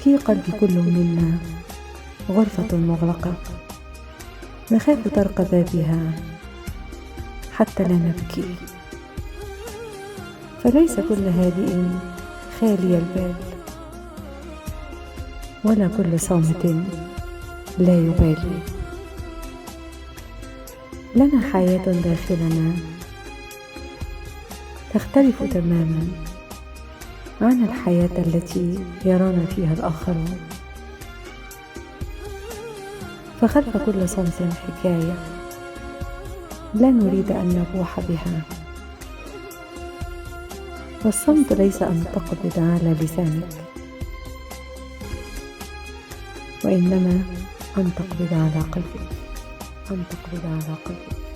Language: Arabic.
في قلب كل منا غرفة مغلقة نخاف طرق بابها حتى لا نبكي، فليس كل هادئ خالي البال، ولا كل صامت لا يبالي. لنا حياة داخلنا تختلف تماما عن الحياة التي يرانا فيها الآخرون، فخلف كل صمت حكاية لا نريد أن نبوح بها. والصمت ليس أن تقبض على لسانك، وإنما أن تقبض على قلبك، أن تقبض على قلبك.